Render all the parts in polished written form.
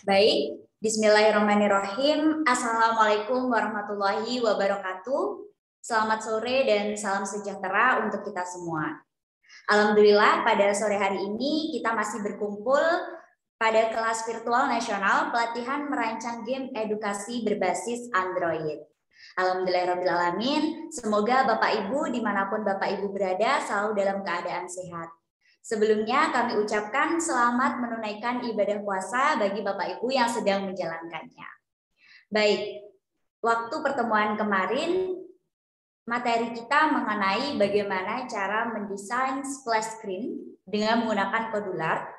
Baik, Bismillahirrahmanirrahim. Assalamualaikum warahmatullahi wabarakatuh. Selamat sore dan salam sejahtera untuk kita semua. Alhamdulillah pada sore hari ini kita masih berkumpul pada kelas virtual nasional pelatihan merancang game edukasi berbasis Android. Alhamdulillahirrahmanirrahim. Semoga Bapak Ibu dimanapun Bapak Ibu berada selalu dalam keadaan sehat. Sebelumnya kami ucapkan selamat menunaikan ibadah puasa bagi Bapak Ibu yang sedang menjalankannya. Baik, waktu pertemuan kemarin materi kita mengenai bagaimana cara mendesain splash screen dengan menggunakan kodular.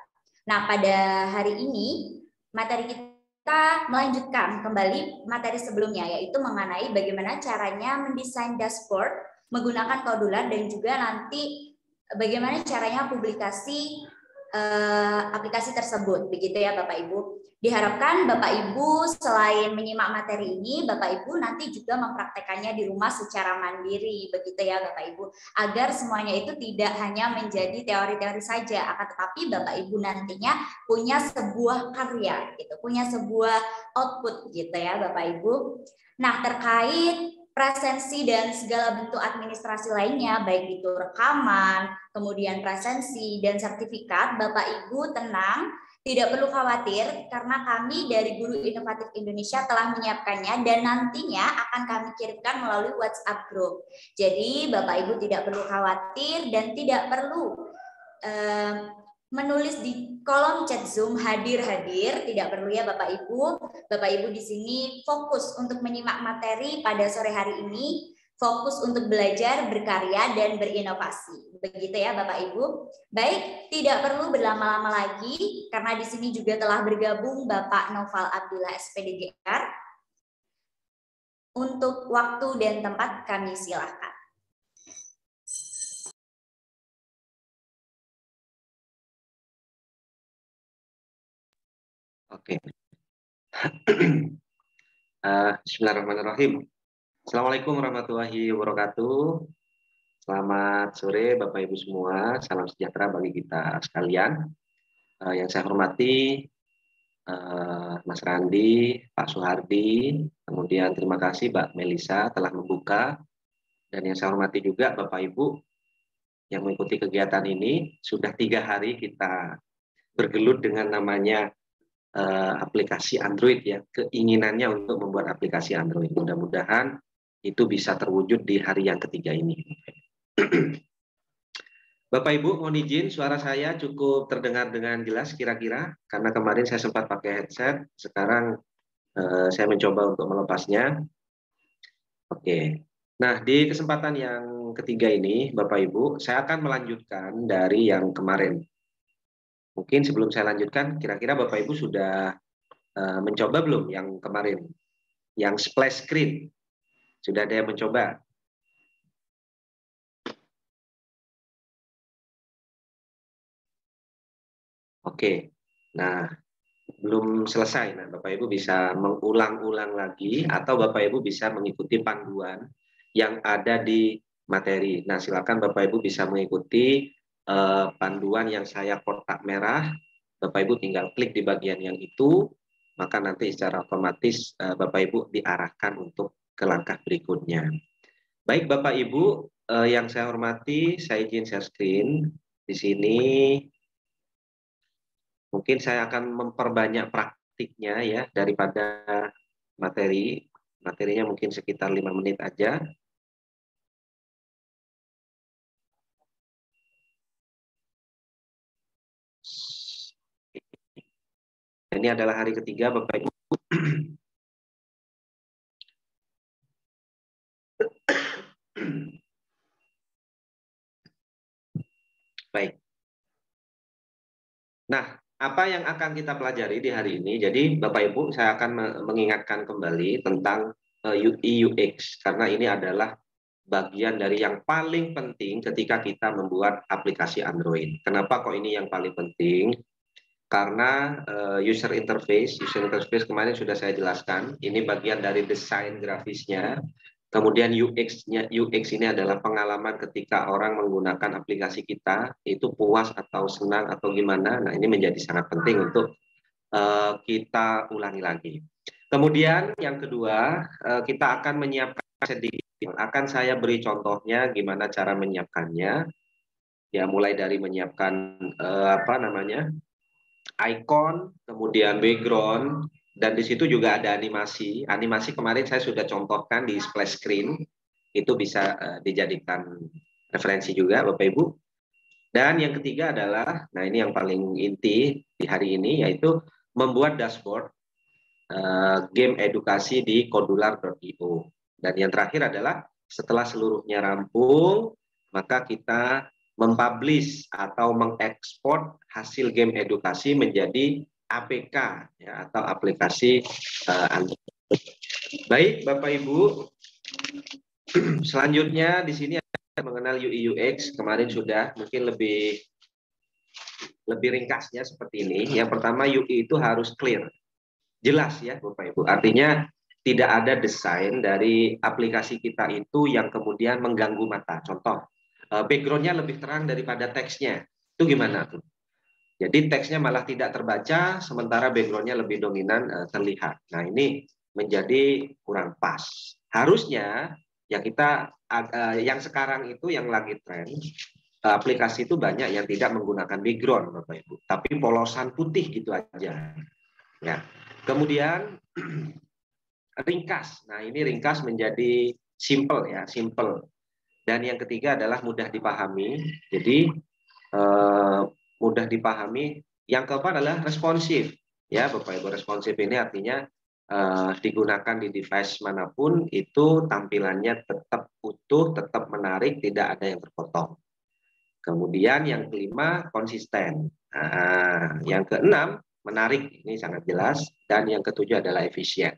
Nah, pada hari ini materi kita melanjutkan kembali materi sebelumnya, yaitu mengenai bagaimana caranya mendesain dashboard menggunakan kodular dan juga nanti bagaimana caranya publikasi aplikasi tersebut, begitu ya Bapak Ibu. Diharapkan Bapak Ibu selain menyimak materi ini, Bapak Ibu nanti juga mempraktekannya di rumah secara mandiri, begitu ya Bapak Ibu. Agar semuanya itu tidak hanya menjadi teori-teori saja, akan tetapi Bapak Ibu nantinya punya sebuah karya, gitu, punya sebuah output, gitu ya Bapak Ibu. Nah, terkait presensi dan segala bentuk administrasi lainnya, baik itu rekaman, kemudian presensi dan sertifikat, Bapak Ibu tenang, tidak perlu khawatir karena kami dari Guru Inovatif Indonesia telah menyiapkannya dan nantinya akan kami kirimkan melalui WhatsApp group. Jadi Bapak Ibu tidak perlu khawatir dan tidak perlu menulis di kolom chat Zoom hadir-hadir, tidak perlu ya Bapak Ibu. Bapak Ibu di sini fokus untuk menyimak materi pada sore hari ini, fokus untuk belajar, berkarya dan berinovasi. Begitu ya Bapak Ibu. Baik, tidak perlu berlama-lama lagi karena di sini juga telah bergabung Bapak Noval Abdullah SPDGR. Untuk waktu dan tempat kami silakan. Oke. Bismillahirrahmanirrahim. Assalamualaikum warahmatullahi wabarakatuh. Selamat sore Bapak Ibu semua. Salam sejahtera bagi kita sekalian. Yang saya hormati Mas Randi, Pak Suhardi, kemudian terima kasih Mbak Melisa telah membuka. Dan yang saya hormati juga Bapak Ibu yang mengikuti kegiatan ini. Sudah 3 hari kita bergelut dengan namanya aplikasi Android ya, keinginannya untuk membuat aplikasi Android. Mudah-mudahan itu bisa terwujud di hari yang ketiga ini. Bapak Ibu, mohon izin suara saya cukup terdengar dengan jelas kira-kira, karena kemarin saya sempat pakai headset, sekarang saya mencoba untuk melepasnya. Oke. Nah, di kesempatan yang ketiga ini, Bapak Ibu, saya akan melanjutkan dari yang kemarin. Mungkin sebelum saya lanjutkan, kira-kira Bapak Ibu sudah mencoba belum yang kemarin? Yang splash screen. Sudah ada yang mencoba? Oke. Nah, belum selesai. Nah, Bapak Ibu bisa mengulang-ulang lagi atau Bapak Ibu bisa mengikuti panduan yang ada di materi. Nah, silakan Bapak Ibu bisa mengikuti panduan yang saya kotak merah. Bapak Ibu tinggal klik di bagian yang itu, maka nanti secara otomatis Bapak Ibu diarahkan untuk ke langkah berikutnya. Baik Bapak Ibu yang saya hormati, saya izin share screen. Di sini mungkin saya akan memperbanyak praktiknya ya daripada materi. Materinya mungkin sekitar 5 menit aja. Ini adalah hari ketiga Bapak Ibu. Baik. Nah, apa yang akan kita pelajari di hari ini? Jadi Bapak Ibu, saya akan mengingatkan kembali tentang UI UX karena ini adalah bagian dari yang paling penting ketika kita membuat aplikasi Android. Kenapa kok ini yang paling penting? Karena user interface kemarin sudah saya jelaskan, ini bagian dari desain grafisnya. Kemudian UX ini adalah pengalaman ketika orang menggunakan aplikasi kita, itu puas atau senang atau gimana. Nah, ini menjadi sangat penting untuk kita ulangi lagi. Kemudian yang kedua, kita akan menyiapkan sedikit. Akan saya beri contohnya gimana cara menyiapkannya. Ya, mulai dari menyiapkan icon, kemudian background, dan di situ juga ada animasi. Animasi kemarin saya sudah contohkan di splash screen. Itu bisa dijadikan referensi juga, Bapak Ibu. Dan yang ketiga adalah, nah ini yang paling inti di hari ini, yaitu membuat dashboard game edukasi di kodular.io. Dan yang terakhir adalah setelah seluruhnya rampung, maka kita mempublish atau mengekspor hasil game edukasi menjadi APK ya, atau aplikasi Baik, Bapak Ibu. Selanjutnya di sini ada mengenal UI UX. Kemarin sudah, mungkin lebih ringkasnya seperti ini. Yang pertama, UI itu harus clear. Jelas ya Bapak Ibu. Artinya tidak ada desain dari aplikasi kita itu yang kemudian mengganggu mata. Contoh, backgroundnya lebih terang daripada teksnya. Itu gimana tuh? Jadi teksnya malah tidak terbaca, sementara backgroundnya lebih dominan terlihat. Nah ini menjadi kurang pas. Harusnya ya kita yang sekarang itu yang lagi tren, aplikasi itu banyak yang tidak menggunakan background Bapak Ibu, tapi polosan putih gitu aja. Ya. Kemudian ringkas. Nah, ini ringkas menjadi simple ya, simple. Dan yang ketiga adalah mudah dipahami. Jadi mudah dipahami. Yang keempat adalah responsif. Ya, Bapak Ibu, responsif ini artinya digunakan di device manapun itu tampilannya tetap utuh, tetap menarik, tidak ada yang terpotong. Kemudian yang kelima konsisten. Nah, yang keenam menarik, ini sangat jelas, dan yang ketujuh adalah efisien.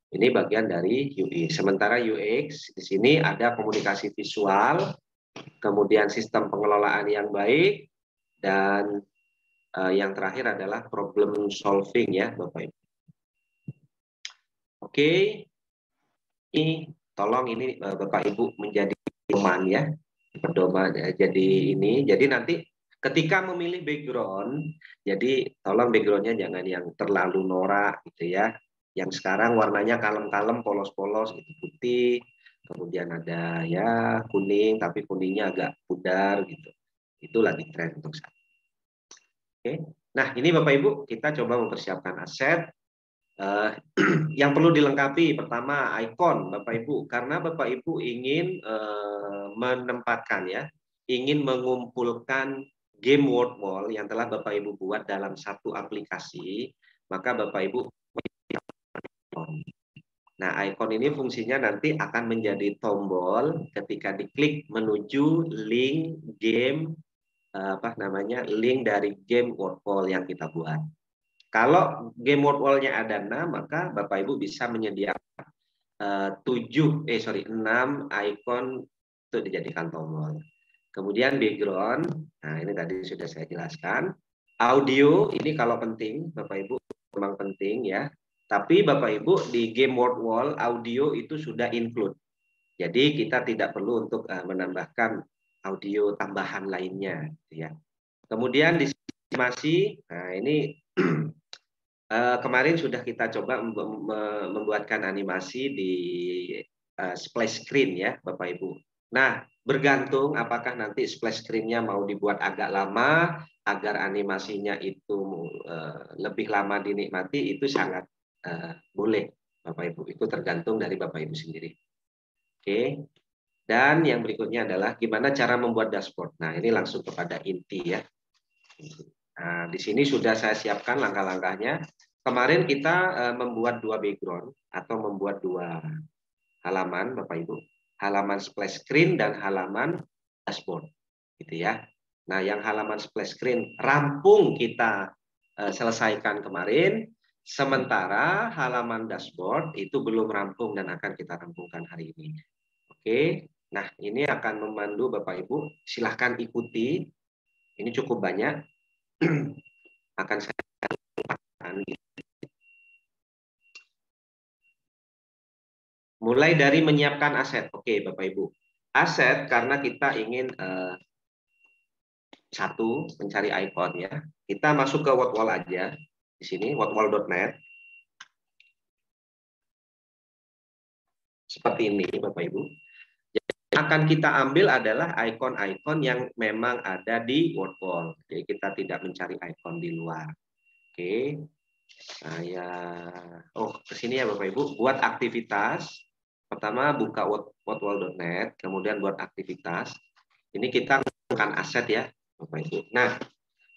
Ini bagian dari UI. Sementara UX di sini ada komunikasi visual, kemudian sistem pengelolaan yang baik, dan yang terakhir adalah problem solving ya Bapak Ibu. Oke, ini tolong ini Bapak Ibu menjadi pedoman ya, pedoman ya. Jadi ini, jadi nanti ketika memilih background, jadi tolong backgroundnya jangan yang terlalu norak gitu ya. Yang sekarang warnanya kalem-kalem, polos-polos, gitu, putih. Kemudian ada ya kuning, tapi kuningnya agak pudar gitu. Itu lagi tren untuk saat. Oke. Nah ini Bapak Ibu kita coba mempersiapkan aset. Yang perlu dilengkapi pertama icon Bapak Ibu, karena Bapak Ibu ingin menempatkan ya, ingin mengumpulkan game word wall yang telah Bapak Ibu buat dalam satu aplikasi, maka Bapak Ibu nah icon ini fungsinya nanti akan menjadi tombol ketika diklik menuju link game link dari game word wall yang kita buat. Kalau game word wall-nya ada 6, maka Bapak Ibu bisa menyediakan 6 icon itu dijadikan tombol. Kemudian background, nah ini tadi sudah saya jelaskan. Audio, ini kalau penting, Bapak Ibu memang penting ya. Tapi Bapak Ibu di game word wall, audio itu sudah include. Jadi kita tidak perlu untuk menambahkan audio tambahan lainnya. Ya. Kemudian di animasi, nah ini kemarin sudah kita coba membuatkan animasi di splash screen ya Bapak Ibu. Nah bergantung apakah nanti splash screen-nya mau dibuat agak lama agar animasinya itu lebih lama dinikmati, itu sangat boleh Bapak Ibu. Itu tergantung dari Bapak Ibu sendiri. Oke. Dan yang berikutnya adalah gimana cara membuat dashboard. Nah ini langsung kepada inti ya. Nah, di sini sudah saya siapkan langkah-langkahnya. Kemarin kita membuat 2 background atau membuat 2 halaman, Bapak Ibu. Halaman splash screen dan halaman dashboard. Gitu ya. Nah, yang halaman splash screen rampung kita selesaikan kemarin. Sementara halaman dashboard itu belum rampung dan akan kita rampungkan hari ini. Oke. Nah, ini akan memandu Bapak Ibu. Silahkan ikuti. Ini cukup banyak. Akan saya mulai dari menyiapkan aset. Oke, Bapak Ibu. Aset karena kita ingin mencari icon ya. Kita masuk ke word wall aja. Di sini whatwall.net. Seperti ini Bapak Ibu. Yang akan kita ambil adalah ikon-ikon yang memang ada di whatwall. Jadi kita tidak mencari ikon di luar. Oke. Saya ke sini ya Bapak Ibu, buat aktivitas. Pertama buka whatwall.net, kemudian buat aktivitas. Ini kita menggunakan aset ya Bapak Ibu. Nah,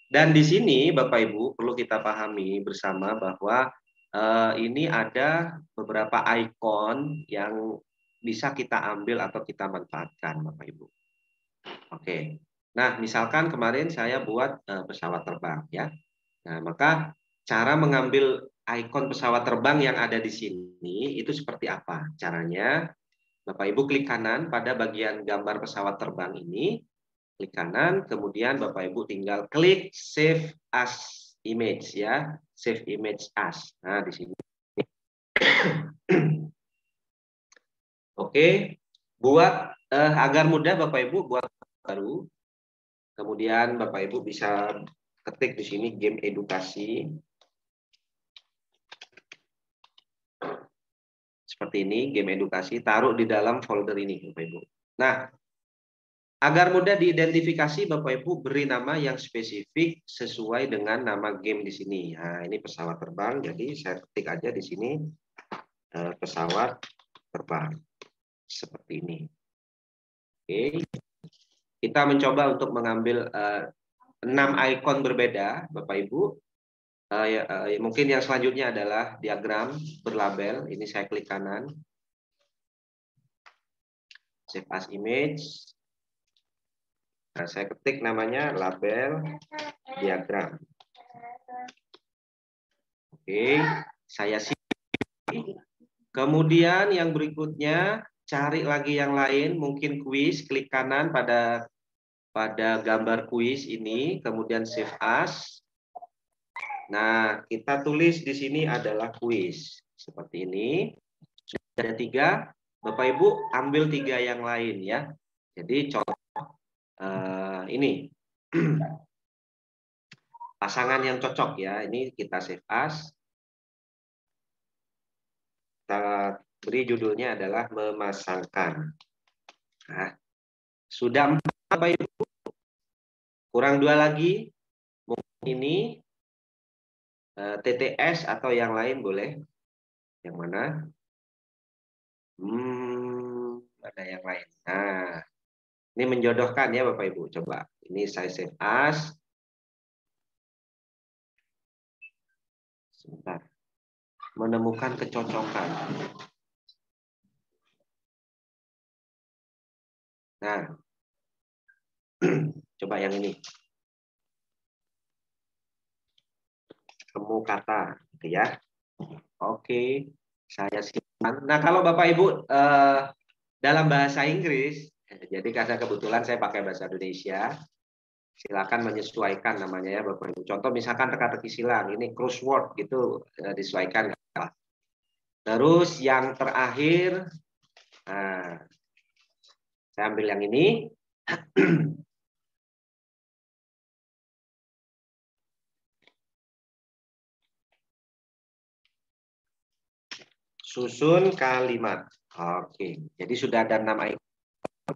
dan di sini Bapak Ibu perlu kita pahami bersama bahwa ini ada beberapa ikon yang bisa kita ambil atau kita manfaatkan Bapak Ibu. Oke. Nah, misalkan kemarin saya buat pesawat terbang ya. Nah, maka cara mengambil ikon pesawat terbang yang ada di sini itu seperti apa? Caranya, Bapak Ibu klik kanan pada bagian gambar pesawat terbang ini, klik kanan, kemudian Bapak Ibu tinggal klik Save as Image ya, Save Image as. Nah, di sini. Oke, buat agar mudah Bapak Ibu buat baru. Kemudian Bapak Ibu bisa ketik di sini game edukasi. Seperti ini, game edukasi, taruh di dalam folder ini Bapak Ibu. Nah, agar mudah diidentifikasi, Bapak Ibu beri nama yang spesifik sesuai dengan nama game di sini. Nah, ini pesawat terbang, jadi saya ketik aja di sini pesawat terbang. Seperti ini. Oke. Kita mencoba untuk mengambil 6 ikon berbeda, Bapak Ibu. Mungkin yang selanjutnya adalah diagram berlabel. Ini saya klik kanan. Save as image. Nah, saya ketik namanya label diagram. Oke, saya simpan. Kemudian yang berikutnya cari lagi yang lain, mungkin kuis, klik kanan pada gambar kuis ini, kemudian save as. Nah, kita tulis di sini adalah kuis. Seperti ini. Sudah ada 3. Bapak Ibu ambil 3 yang lain ya. Jadi contoh ini. Pasangan yang cocok ya. Ini kita save as. Kita beri judulnya adalah memasangkan. Nah, sudah 4 Bapak Ibu. Kurang 2 lagi. Mungkin ini TTS atau yang lain boleh. Yang mana? Ada yang lain. Nah, ini menjodohkan ya Bapak Ibu. Coba. Ini saya save as. Sebentar. Menemukan kecocokan. Nah, coba yang ini. Temu kata, gitu ya. Oke, saya simpan. Nah, kalau Bapak Ibu dalam bahasa Inggris, jadi karena kebetulan saya pakai bahasa Indonesia, silakan menyesuaikan namanya ya Bapak Ibu. Contoh misalkan teka-teki silang, ini crossword gitu disesuaikan. Terus yang terakhir, nah, saya ambil yang ini. Susun kalimat. Oke, jadi sudah ada 6 ikon.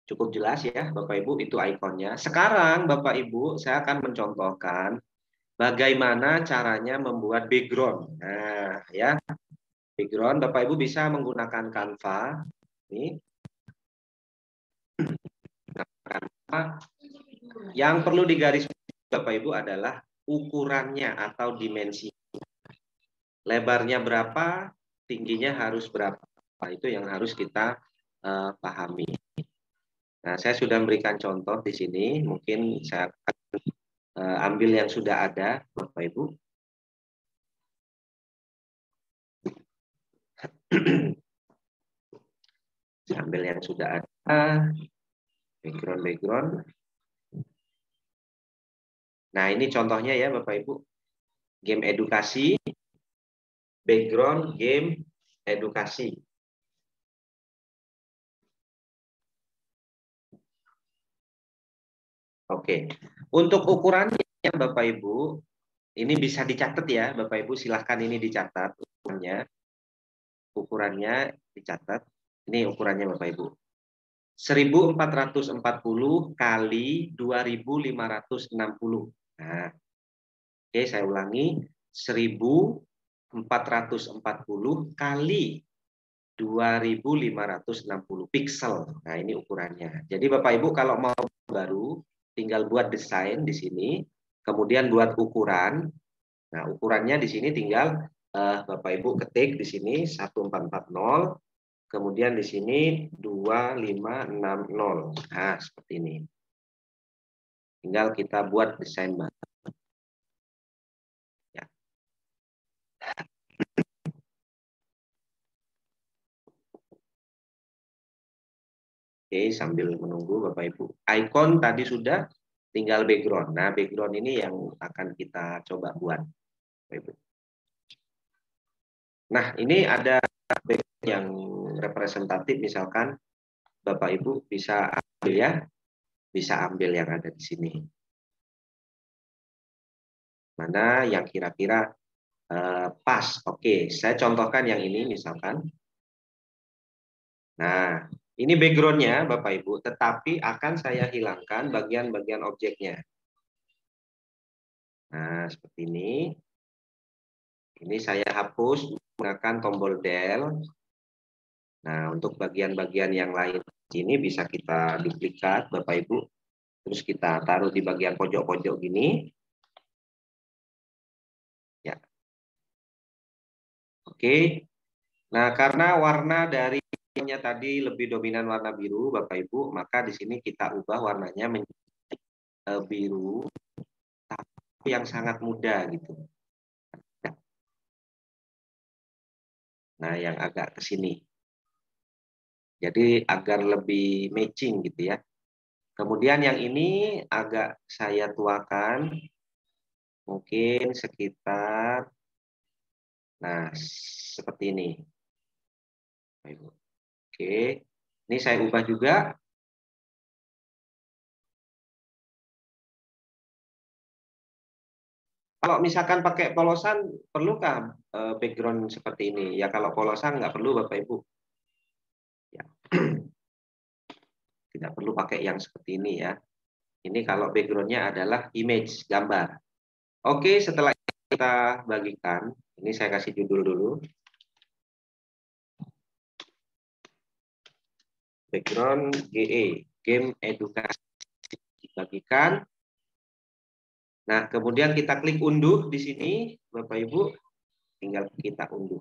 Cukup jelas ya Bapak Ibu, itu ikonnya. Sekarang Bapak Ibu, saya akan mencontohkan bagaimana caranya membuat background. Nah, ya. Background Bapak Ibu bisa menggunakan Canva. Ini. Yang perlu digarisbawahi Bapak Ibu adalah ukurannya atau dimensi. Lebarnya berapa, tingginya harus berapa. Itu yang harus kita pahami. Nah, saya sudah memberikan contoh di sini. Mungkin saya akan ambil yang sudah ada, Bapak Ibu. Saya ambil yang sudah ada. Background. Nah, ini contohnya ya, Bapak Ibu. Game edukasi. Background game edukasi. Oke. Untuk ukurannya, Bapak Ibu, Ini bisa dicatat ya, Bapak Ibu, silahkan ini dicatat ukurannya. Ukurannya dicatat. Ini ukurannya Bapak Ibu. 1440 kali 2560. Nah, oke, saya ulangi. 1440 kali 2560 piksel. Nah, ini ukurannya. Jadi Bapak Ibu kalau mau baru tinggal buat desain di sini, kemudian buat ukuran. Nah, ukurannya di sini tinggal Bapak Ibu ketik di sini 1440, kemudian di sini 2560. Nah, seperti ini. Tinggal kita buat desain baru. Ya. Oke, sambil menunggu Bapak Ibu. Icon tadi sudah, tinggal background. Nah, background ini yang akan kita coba buat, Bapak Ibu. Nah, ini ada background yang representatif, misalkan Bapak Ibu bisa ambil ya, bisa ambil yang ada di sini. Mana yang kira-kira pas? Oke, saya contohkan yang ini misalkan. Nah, ini backgroundnya Bapak Ibu, tetapi akan saya hilangkan bagian-bagian objeknya. Nah, seperti ini. Ini saya hapus menggunakan tombol del. Nah, untuk bagian-bagian yang lain ini bisa kita duplikat Bapak Ibu. Terus kita taruh di bagian pojok-pojok gini. Ya. Oke. Nah, karena warna dari tadi lebih dominan warna biru, Bapak Ibu, maka di sini kita ubah warnanya menjadi biru tapi yang sangat muda gitu. Nah, yang agak ke sini. Jadi agar lebih matching gitu ya. Kemudian yang ini agak saya tuakan mungkin sekitar, nah seperti ini. Oke, ini saya ubah juga. Kalau misalkan pakai polosan, perlukah background seperti ini? Ya kalau polosan nggak perlu Bapak Ibu. Ya. Tidak perlu pakai yang seperti ini ya. Ini kalau backgroundnya adalah image, gambar. Oke, setelah kita bagikan, ini saya kasih judul dulu. Background GE, game edukasi, dibagikan. Nah, kemudian kita klik unduh di sini, Bapak Ibu, tinggal kita unduh.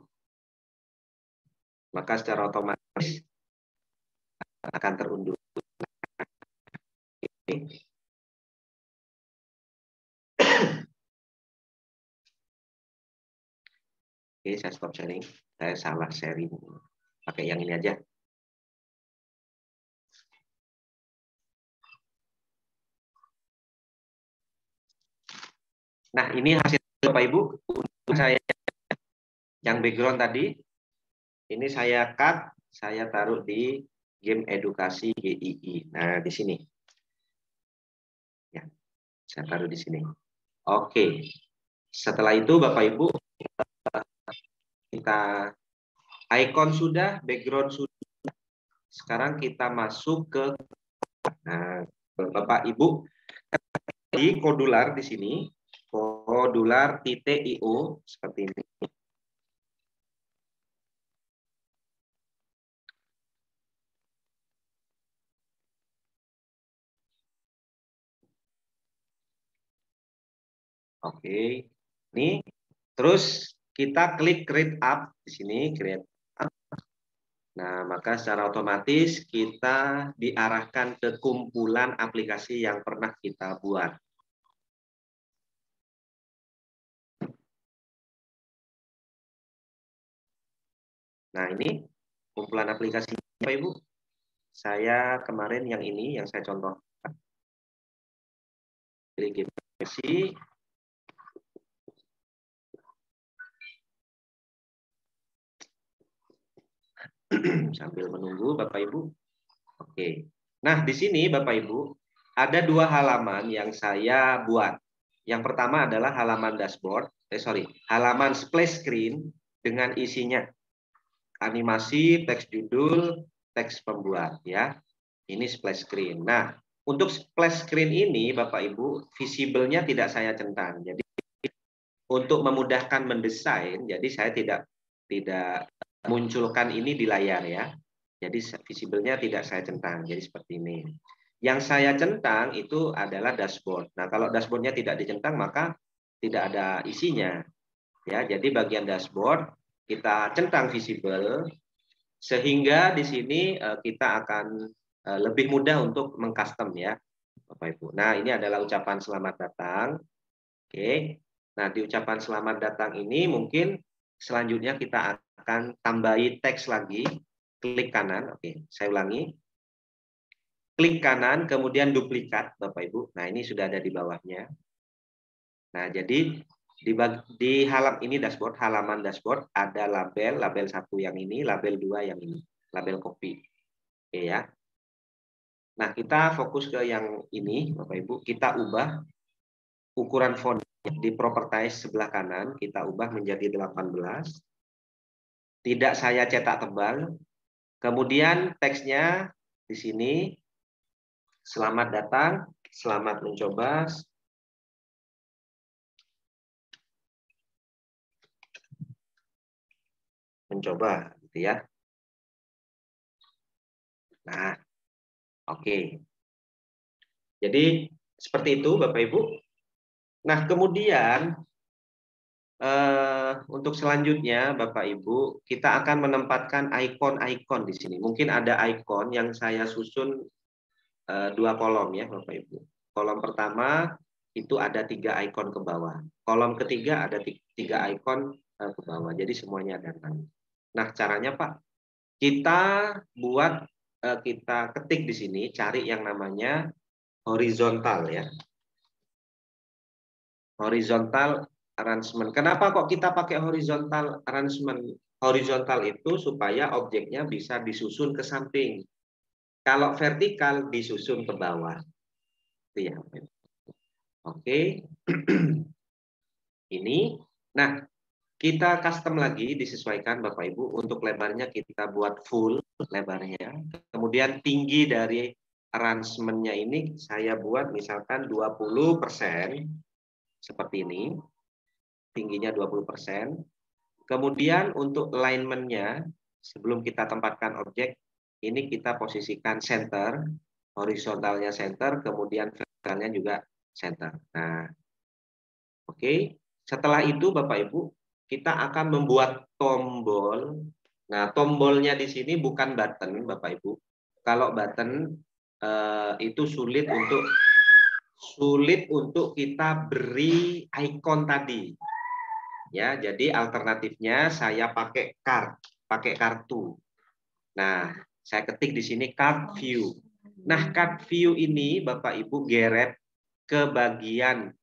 Maka secara otomatis akan terunduh. Oke, saya stop sharing. Saya salah sharing. Pakai yang ini aja. Nah, ini hasil Bapak Ibu. Untuk saya yang background tadi, ini saya cut, saya taruh di game edukasi GII. Nah, di sini. Ya, saya taruh di sini. Oke. Setelah itu Bapak Ibu, kita icon sudah, background sudah. Sekarang kita masuk ke Bapak Ibu di kodular di sini, kodular .io seperti ini. Oke, ini terus kita klik create up di sini, create up. Nah, maka secara otomatis kita diarahkan ke kumpulan aplikasi yang pernah kita buat. Nah, ini kumpulan aplikasi Bapak Ibu. Saya kemarin yang ini yang saya contohkan. Jadi game aplikasi. Sambil menunggu Bapak Ibu. Oke. Nah, di sini Bapak Ibu ada dua halaman yang saya buat. Yang pertama adalah halaman dashboard, halaman splash screen dengan isinya animasi, teks judul, teks pembuat ya. Ini splash screen. Nah, untuk splash screen ini Bapak Ibu, visible-nya tidak saya centang. Jadi untuk memudahkan mendesain, jadi saya tidak munculkan ini di layar ya. Jadi visible-nya tidak saya centang. Jadi seperti ini. Yang saya centang itu adalah dashboard. Nah, kalau dashboard-nya tidak dicentang maka tidak ada isinya. Ya, jadi bagian dashboard kita centang visible sehingga di sini kita akan lebih mudah untuk mengcustom ya, Bapak Ibu. Nah, ini adalah ucapan selamat datang. Oke. Nah, di ucapan selamat datang ini mungkin selanjutnya kita akan tambahi teks lagi. Klik kanan. Oke, saya ulangi. Klik kanan, kemudian duplikat, Bapak Ibu. Nah, ini sudah ada di bawahnya. Nah, jadi di halaman dashboard ada label 1 yang ini, label 2 yang ini, label copy. Oke ya. Nah, kita fokus ke yang ini, Bapak Ibu. Kita ubah ukuran font di properties sebelah kanan, kita ubah menjadi 18. Tidak saya cetak tebal. Kemudian teksnya di sini, selamat datang, selamat mencoba. Mencoba, gitu ya. Nah, oke. Jadi seperti itu, Bapak Ibu. Nah, kemudian untuk selanjutnya, Bapak Ibu, kita akan menempatkan ikon-ikon di sini. Mungkin ada ikon yang saya susun 2 kolom ya, Bapak Ibu. Kolom pertama itu ada 3 ikon ke bawah. Kolom ketiga ada 3 ikon ke bawah. Jadi semuanya ada 6. Nah, caranya Pak, kita ketik di sini, cari yang namanya horizontal ya. Horizontal arrangement. Kenapa kok kita pakai horizontal arrangement? Horizontal itu supaya objeknya bisa disusun ke samping. Kalau vertikal disusun ke bawah. Itu ya. Oke. Ini. Nah, kita custom lagi, disesuaikan Bapak Ibu. Untuk lebarnya kita buat full lebarnya. Kemudian tinggi dari arrangement-nya ini saya buat misalkan 20%. Seperti ini. Tingginya 20%. Kemudian untuk alignment-nya, sebelum kita tempatkan objek, ini kita posisikan center, horizontalnya center, kemudian vertikalnya juga center. Nah, oke. Setelah itu Bapak Ibu, kita akan membuat tombol. Nah, tombolnya di sini bukan button, Bapak Ibu. Kalau button itu sulit untuk kita beri ikon tadi. Ya, jadi alternatifnya saya pakai kartu. Nah, saya ketik di sini card view. Nah, card view ini Bapak Ibu geret ke bagian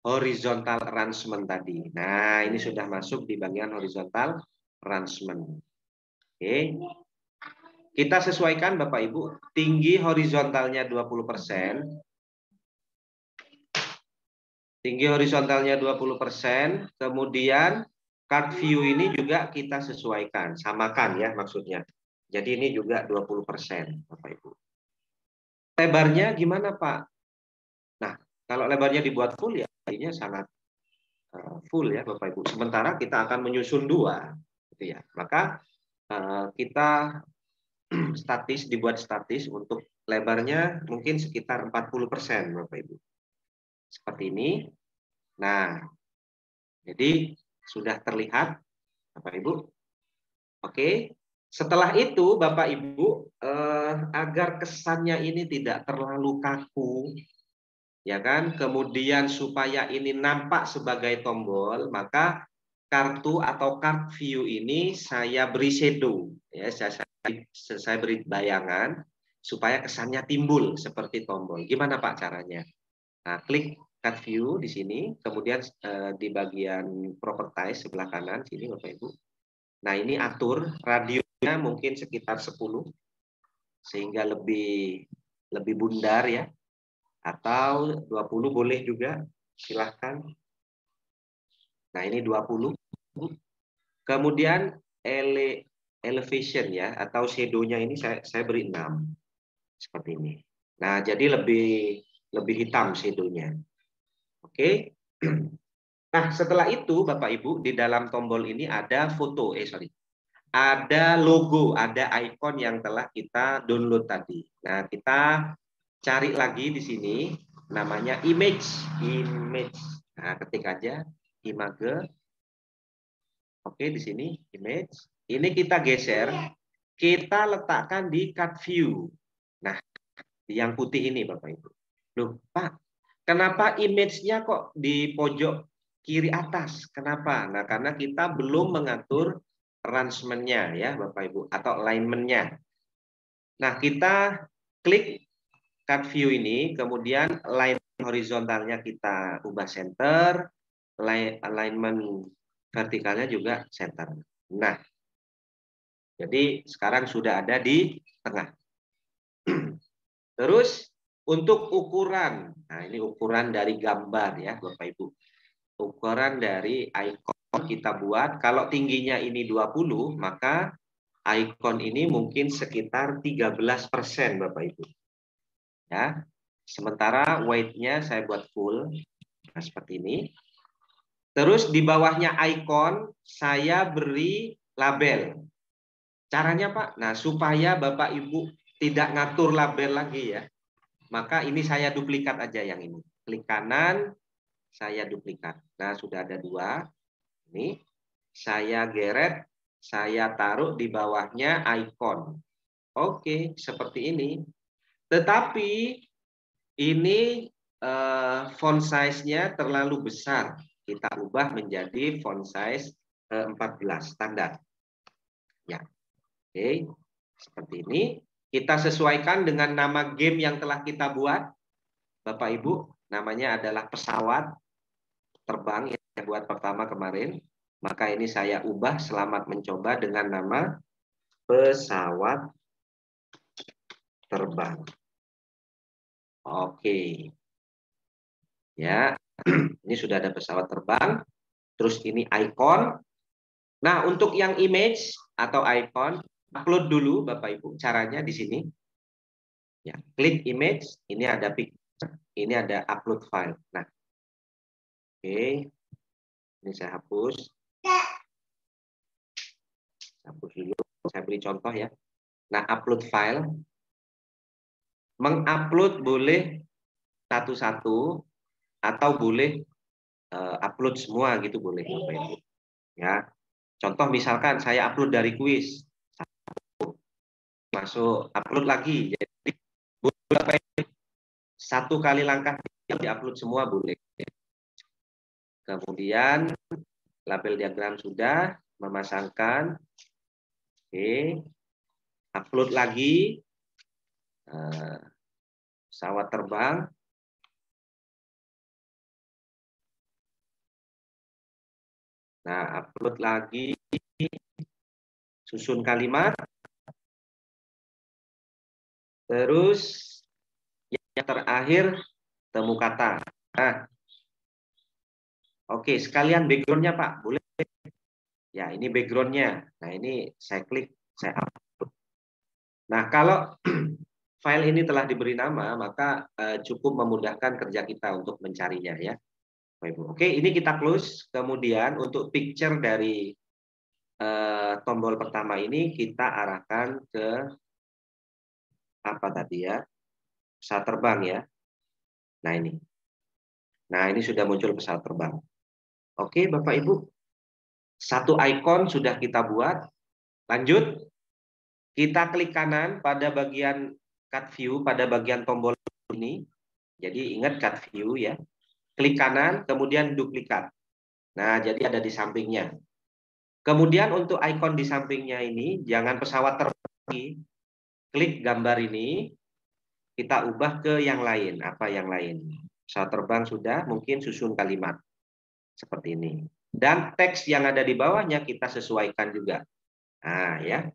horizontal arrangement tadi. Nah, ini sudah masuk di bagian horizontal arrangement. Oke. Kita sesuaikan Bapak Ibu, tinggi horizontalnya 20%. Tinggi horizontalnya 20%, kemudian card view ini juga kita sesuaikan, samakan ya maksudnya. Jadi ini juga 20%, Bapak Ibu. Lebarnya gimana, Pak? Nah, kalau lebarnya dibuat full ya, artinya sangat full ya, Bapak Ibu. Sementara kita akan menyusun 2, gitu ya. Maka kita dibuat statis untuk lebarnya mungkin sekitar 40%, Bapak Ibu. Seperti ini. Nah, jadi sudah terlihat, Bapak Ibu. Oke. Setelah itu, Bapak Ibu, agar kesannya ini tidak terlalu kaku, ya kan? Kemudian supaya ini nampak sebagai tombol, maka kartu atau card view ini saya beri shadow, ya. Saya beri bayangan supaya kesannya timbul seperti tombol. Gimana Pak caranya? Nah, klik card view di sini, kemudian di bagian properties sebelah kanan sini Bapak Ibu. Nah, ini atur radionya mungkin sekitar 10 sehingga lebih bundar ya. Atau 20 boleh juga. silahkan. Nah, ini 20. Kemudian elevation ya, atau shadow-nya ini saya beri 6. Seperti ini. Nah, jadi lebih hitam shadow-nya. Oke. Nah, setelah itu Bapak Ibu, di dalam tombol ini ada foto, ada logo, ada icon yang telah kita download tadi. Nah, kita cari lagi di sini, namanya image. Nah, ketik aja image. Oke, di sini image. Ini kita geser, kita letakkan di cut view. Nah, yang putih ini Bapak Ibu. Loh, Pak, kenapa image-nya kok di pojok kiri atas? Kenapa? Nah, karena kita belum mengatur arrangement-nya ya Bapak Ibu, atau alignment-nya. Nah, kita klik cut view ini, kemudian line horizontalnya kita ubah center, alignment vertikalnya juga center. Nah, jadi sekarang sudah ada di tengah. Terus untuk ukuran, nah ini ukuran dari gambar ya Bapak Ibu. Ukuran dari icon kita buat, kalau tingginya ini 20, maka icon ini mungkin sekitar 13% Bapak Ibu. Ya. Sementara weight-nya saya buat full, nah, seperti ini. Terus di bawahnya icon saya beri label. Caranya Pak, nah supaya Bapak Ibu tidak ngatur label lagi ya, maka ini saya duplikat aja yang ini. Klik kanan, saya duplikat. Nah sudah ada 2. Ini saya geret, saya taruh di bawahnya icon. Oke, seperti ini. Tetapi ini font size-nya terlalu besar. Kita ubah menjadi font size 14 standar. Ya, oke, seperti ini. Kita sesuaikan dengan nama game yang telah kita buat, Bapak Ibu. Namanya adalah pesawat terbang yang saya buat pertama kemarin. Maka ini saya ubah selamat mencoba dengan nama pesawat terbang. Oke. Ya, ini sudah ada pesawat terbang. Terus ini icon. Nah, untuk yang image atau icon, upload dulu Bapak Ibu. Caranya di sini. Ya, klik image, ini ada picture, ini ada upload file. Nah, oke. Ini saya hapus. Hapus dulu. Saya beri contoh ya. Nah, upload file. Mengupload boleh satu-satu atau boleh upload semua gitu boleh Bapak Ibu. Ya. Contoh misalkan saya upload dari kuis. Masuk upload lagi. Jadi satu kali langkah diupload semua boleh. Kemudian label diagram sudah, memasangkan. Oke. Upload lagi. Pesawat terbang. Nah, upload lagi. Susun kalimat. Terus yang terakhir temu kata. Nah, oke, sekalian backgroundnya Pak, boleh? Ya, ini backgroundnya. Nah, ini saya klik, saya upload. Nah, kalau file ini telah diberi nama, maka cukup memudahkan kerja kita untuk mencarinya ya. Oke, ini kita close. Kemudian untuk picture dari tombol pertama ini kita arahkan ke apa tadi ya? Pesawat terbang ya. Nah, ini. Nah, ini sudah muncul pesawat terbang. Oke, Bapak Ibu. Satu icon sudah kita buat. Lanjut. Kita klik kanan pada bagian cut view, pada bagian tombol ini. Jadi ingat cut view ya. Klik kanan, kemudian duplikat. Nah, jadi ada di sampingnya. Kemudian untuk icon di sampingnya ini, jangan pesawat terbang. Klik gambar ini, kita ubah ke yang lain. Apa yang lain? Pesawat terbang sudah, mungkin susun kalimat. Seperti ini. Dan teks yang ada di bawahnya kita sesuaikan juga. Nah, ya.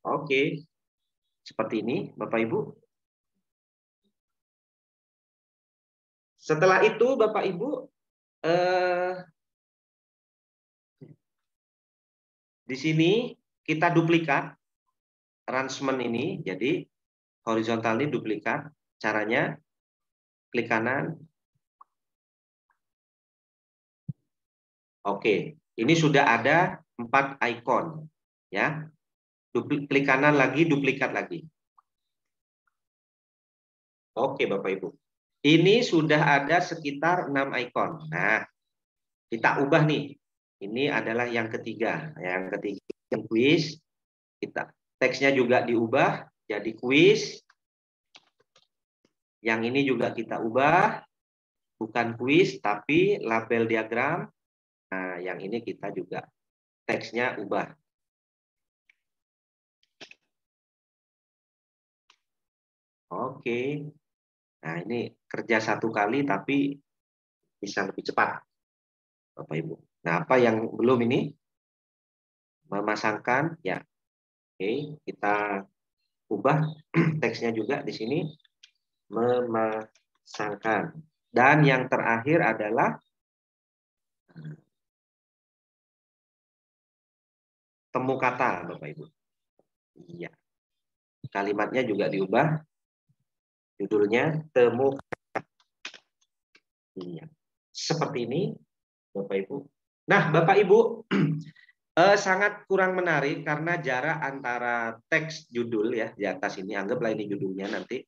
Oke. Seperti ini, Bapak Ibu. Setelah itu Bapak Ibu, di sini kita duplikat arrangement ini, jadi horizontal ini duplikat. Caranya klik kanan. Oke, ini sudah ada 4 icon, ya. Klik kanan lagi, duplikat lagi. Oke, Bapak Ibu. Ini sudah ada sekitar 6 icon. Nah, kita ubah nih. Ini adalah yang ketiga. Yang ketiga quiz. Teksnya juga diubah jadi quiz. Yang ini juga kita ubah, bukan quiz tapi label diagram. Nah, yang ini kita juga teksnya ubah. Oke. Nah, ini kerja satu kali tapi bisa lebih cepat, Bapak Ibu. Nah, apa yang belum ini? Memasangkan, ya. Oke, kita ubah teksnya juga di sini. Memasangkan. Dan yang terakhir adalah temu kata, Bapak Ibu. Iya. Kalimatnya juga diubah. Judulnya temu kata. Iya. Seperti ini, Bapak Ibu. Nah, Bapak Ibu, sangat kurang menarik karena jarak antara teks judul ya di atas ini, anggaplah ini judulnya nanti.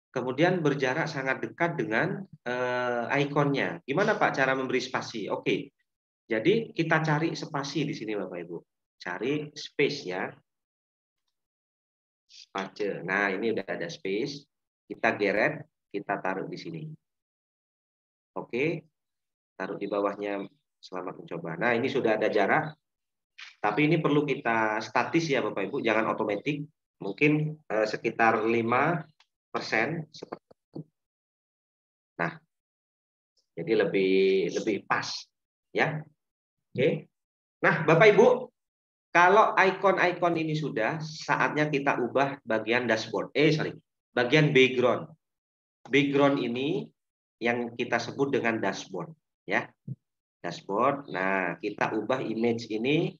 Kemudian berjarak sangat dekat dengan ikonnya. Gimana Pak cara memberi spasi? Oke. Jadi kita cari spasi di sini Bapak Ibu. Cari space ya. Space. Nah, ini udah ada space. Kita geret, kita taruh di sini. Oke. Taruh di bawahnya, selamat mencoba. Nah, ini sudah ada jarak. Tapi ini perlu kita statis ya Bapak Ibu, jangan otomatis. Mungkin sekitar 5%. Nah, jadi lebih pas ya. Oke. Nah, Bapak Ibu, kalau ikon-ikon ini sudah, saatnya kita ubah bagian dashboard. Bagian background. Background ini yang kita sebut dengan dashboard, ya. Dashboard. Nah, kita ubah image ini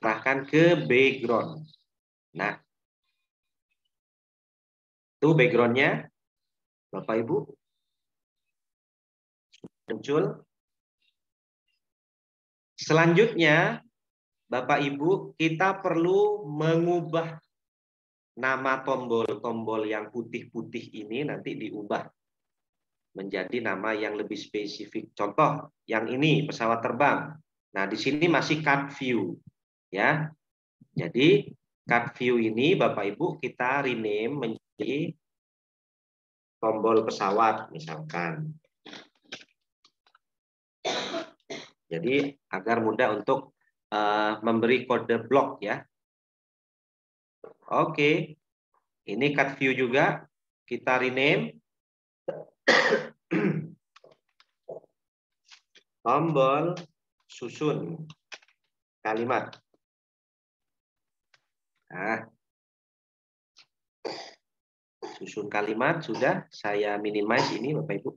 arahkan ke background. Nah, itu backgroundnya, Bapak Ibu, muncul. Selanjutnya, Bapak Ibu, kita perlu mengubah nama tombol-tombol yang putih-putih ini nanti diubah menjadi nama yang lebih spesifik. Contoh, yang ini pesawat terbang. Nah, di sini masih card view, ya. Jadi card view ini Bapak Ibu kita rename menjadi tombol pesawat misalkan. Jadi agar mudah untuk memberi kode blok ya. Oke. Ini card view juga kita rename tombol susun kalimat. Nah, susun kalimat sudah saya minimize ini Bapak Ibu.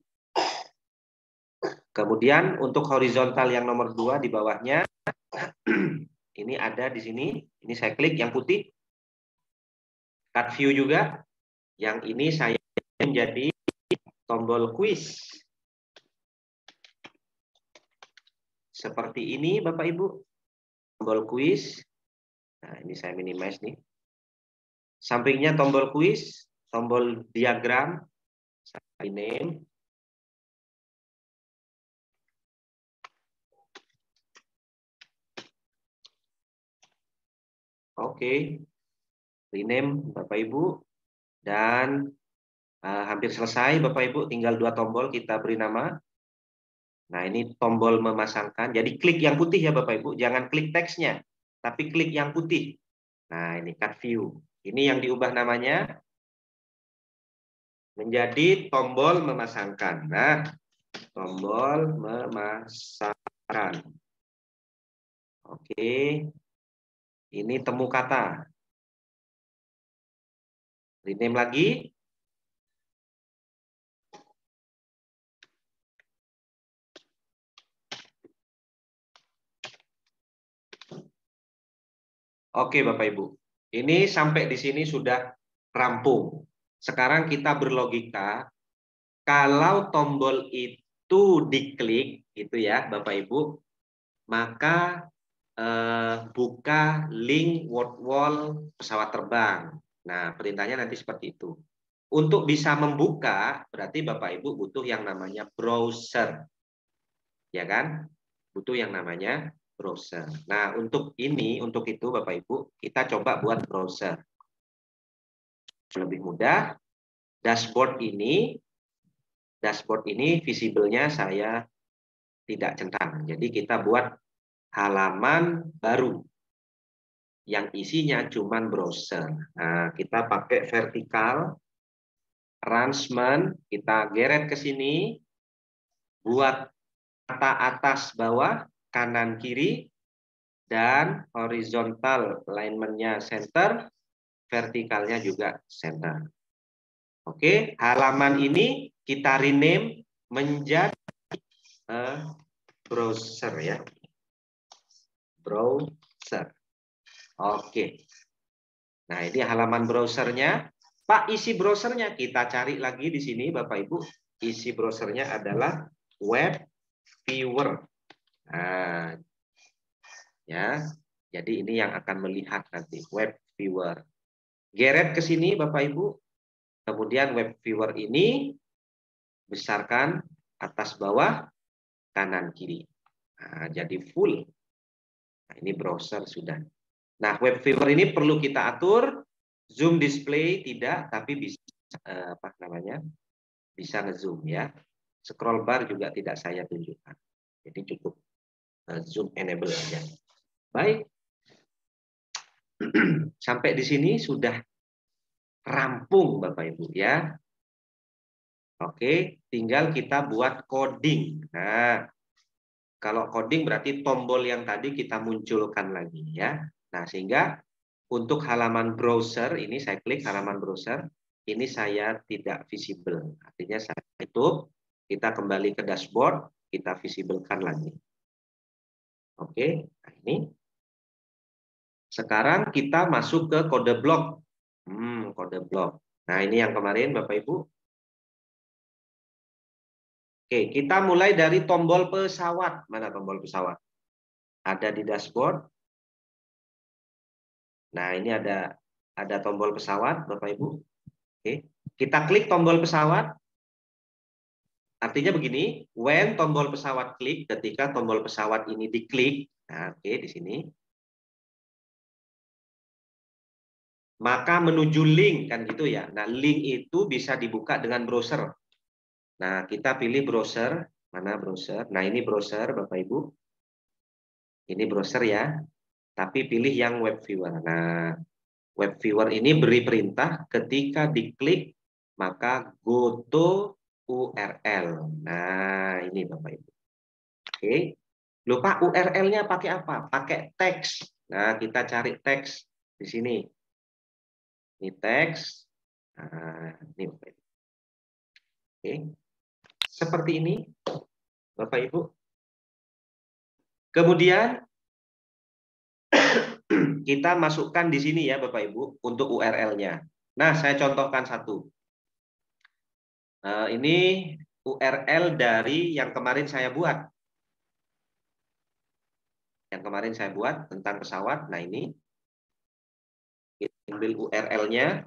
Kemudian untuk horizontal yang nomor 2 di bawahnya ini ada di sini. Ini saya klik yang putih. Card view juga. Yang ini saya menjadi tombol quiz. Seperti ini Bapak Ibu. Tombol quiz. Nah, ini saya minimize nih. Sampingnya tombol quiz, tombol diagram, saya rename. Oke, rename Bapak Ibu. Dan hampir selesai Bapak Ibu, tinggal 2 tombol kita beri nama. Nah, ini tombol memasangkan. Jadi klik yang putih ya Bapak Ibu, jangan klik teksnya, tapi klik yang putih. Nah, ini card view. Ini yang diubah namanya menjadi tombol memasangkan. Nah, tombol memasangkan. Oke. Ini temu kata. Rename lagi. Oke, Bapak Ibu. Ini sampai di sini sudah rampung. Sekarang kita berlogika, kalau tombol itu diklik, gitu ya, Bapak Ibu, maka buka link word wall pesawat terbang. Nah, perintahnya nanti seperti itu. Untuk bisa membuka, berarti Bapak Ibu butuh yang namanya browser. Ya kan? Butuh yang namanya browser. Nah, untuk itu Bapak Ibu, kita coba buat browser. Lebih mudah, dashboard ini visible-nya saya tidak centang. Jadi kita buat halaman baru yang isinya cuma browser. Nah, kita pakai vertikal, arrangement, kita geret ke sini, buat mata atas bawah, kanan kiri, dan horizontal alignment-nya center, vertikalnya juga center. Oke, halaman ini kita rename menjadi browser ya. Browser. Oke. Nah, ini halaman browsernya. Pak, isi browsernya kita cari lagi di sini, Bapak Ibu. Isi browsernya adalah web viewer. Nah, ya. Jadi ini yang akan melihat nanti web viewer. Geret ke sini Bapak Ibu. Kemudian web viewer ini besarkan atas bawah, kanan kiri. Nah, jadi full. Nah, ini browser sudah. Nah, web viewer ini perlu kita atur. Zoom display tidak, tapi bisa bisa nge-zoom ya. Scroll bar juga tidak saya tunjukkan. Jadi cukup zoom enable aja. Baik. Sampai di sini sudah rampung Bapak Ibu ya. Oke, tinggal kita buat coding. Nah, kalau coding berarti tombol yang tadi kita munculkan lagi ya. Nah, sehingga untuk halaman browser ini saya klik halaman browser, ini saya tidak visible. Artinya saya tutup, kita kembali ke dashboard, kita visiblekan lagi. Oke, nah ini. Sekarang kita masuk ke kode blok. Kode blok. Nah, ini yang kemarin Bapak Ibu. Oke, kita mulai dari tombol pesawat. Mana tombol pesawat? Ada di dashboard. Nah, ini ada tombol pesawat, Bapak Ibu. Oke, kita klik tombol pesawat. Artinya begini, when tombol pesawat klik, ketika tombol pesawat ini diklik, nah, oke, di sini. Maka menuju link kan gitu ya. Nah, link itu bisa dibuka dengan browser. Nah, kita pilih browser, mana browser? Nah, ini browser Bapak Ibu. Ini browser ya. Tapi pilih yang web viewer. Nah, web viewer ini beri perintah ketika diklik maka go to URL. Nah, ini Bapak Ibu. Oke. Lupa URL-nya pakai apa? Pakai teks. Nah, kita cari teks di sini. Ini teks. Nah, ini Bapak Ibu. Oke. Seperti ini, Bapak Ibu. Kemudian kita masukkan di sini ya Bapak Ibu untuk URL-nya. Nah, saya contohkan satu. Ini URL dari yang kemarin saya buat. Yang kemarin saya buat tentang pesawat. Nah, ini kita ambil URL-nya.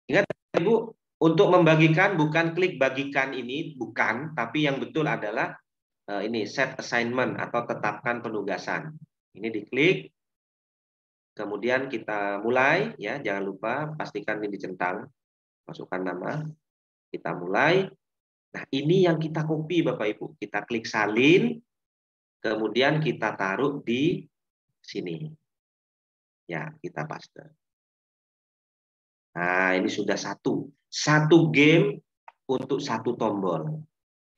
Ingat Ibu, untuk membagikan bukan klik bagikan ini, bukan, tapi yang betul adalah ini set assignment atau tetapkan penugasan. Ini diklik, kemudian kita mulai ya, jangan lupa pastikan ini dicentang, masukkan nama, kita mulai. Nah, ini yang kita copy Bapak Ibu, kita klik salin, kemudian kita taruh di sini. Ya, kita paste. Nah, ini sudah satu game untuk satu tombol.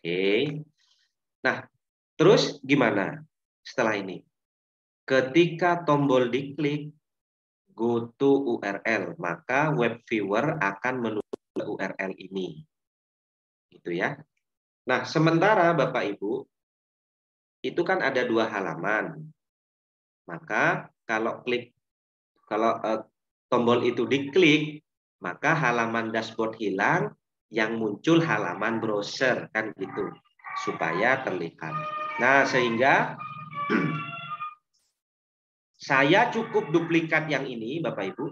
Oke. Nah, terus gimana setelah ini? Ketika tombol diklik, go to URL, maka web viewer akan menuju ke URL ini. Gitu ya. Nah, sementara Bapak Ibu, itu kan ada dua halaman. Maka kalau tombol itu diklik, maka halaman dashboard hilang, yang muncul halaman browser, kan gitu, supaya terlihat. Nah, sehingga saya cukup duplikat yang ini, Bapak Ibu.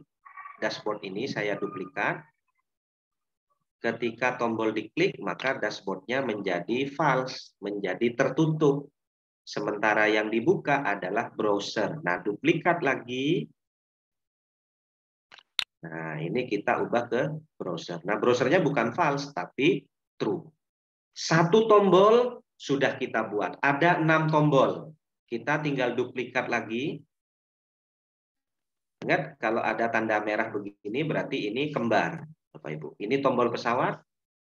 Dashboard ini saya duplikat. Ketika tombol diklik, maka dashboardnya menjadi false, menjadi tertutup. Sementara yang dibuka adalah browser. Nah, duplikat lagi. Nah, ini kita ubah ke browser. Nah, browsernya bukan false, tapi true. Satu tombol sudah kita buat. Ada 6 tombol. Kita tinggal duplikat lagi. Ingat, kalau ada tanda merah begini, berarti ini kembar, Bapak Ibu. Ini tombol pesawat,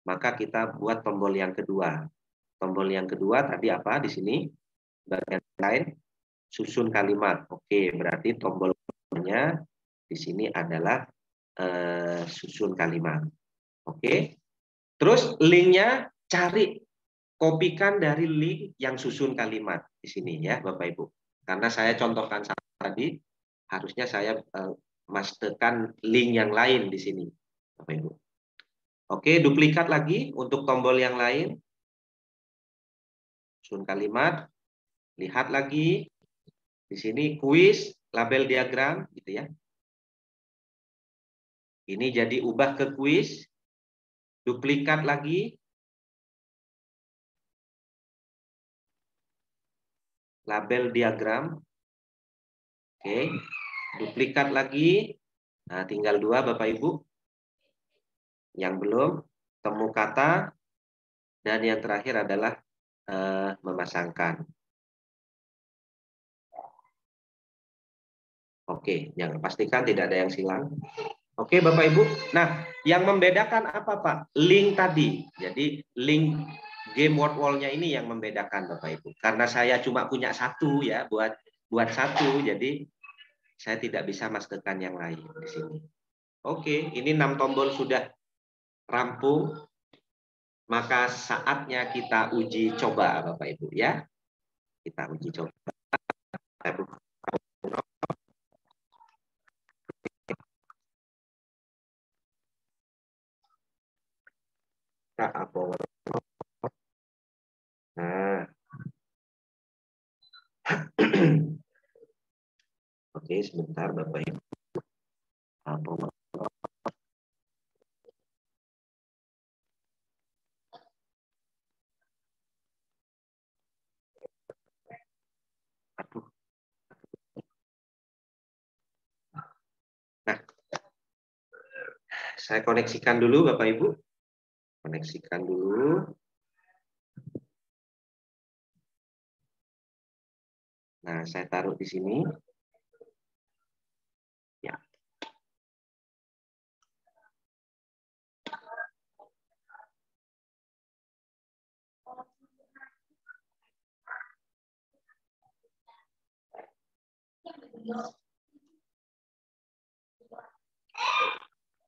maka kita buat tombol yang kedua. Tombol yang kedua tadi apa di sini? Bagian lain, susun kalimat. Oke, berarti tombolnya di sini adalah susun kalimat. Oke. Terus linknya cari, kopikan dari link yang susun kalimat di sini ya, Bapak Ibu. Karena saya contohkan tadi, harusnya saya masukkan link yang lain di sini, Bapak Ibu. Oke, duplikat lagi untuk tombol yang lain. Susun kalimat, lihat lagi di sini kuis, label diagram, gitu ya. Ini jadi ubah ke kuis, duplikat lagi, label diagram, oke, duplikat lagi. Nah, tinggal 2 Bapak Ibu. Yang belum, temu kata, dan yang terakhir adalah memasangkan. Oke, yang pastikan tidak ada yang silang. Oke, Bapak Ibu. Nah, yang membedakan apa, Pak? Link tadi. Jadi, link game word wall-nya ini yang membedakan, Bapak Ibu. Karena saya cuma punya satu ya, buat satu, jadi saya tidak bisa masukkan yang lain di sini. Oke, ini 6 tombol sudah rampung. Maka saatnya kita uji coba, Bapak Ibu ya. Kita uji coba. Nah. Oke, sebentar Bapak Ibu. Nah, saya koneksikan dulu Bapak Ibu. Koneksikan dulu. Nah, saya taruh di sini. Ya.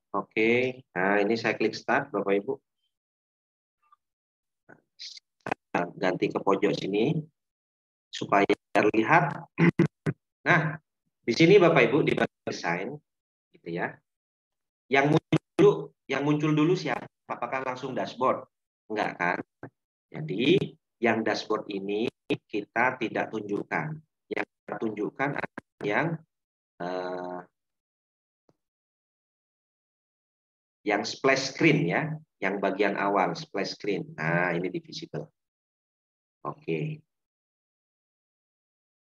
Oke, nah ini saya klik start Bapak Ibu. Ganti ke pojok sini supaya terlihat. Nah, di sini Bapak Ibu di bagian desain gitu ya. Yang muncul dulu siapa? Apakah langsung dashboard? Enggak kan? Jadi yang dashboard ini kita tidak tunjukkan. Yang kita tunjukkan adalah yang splash screen ya, yang bagian awal splash screen. Nah, ini di visible. Oke.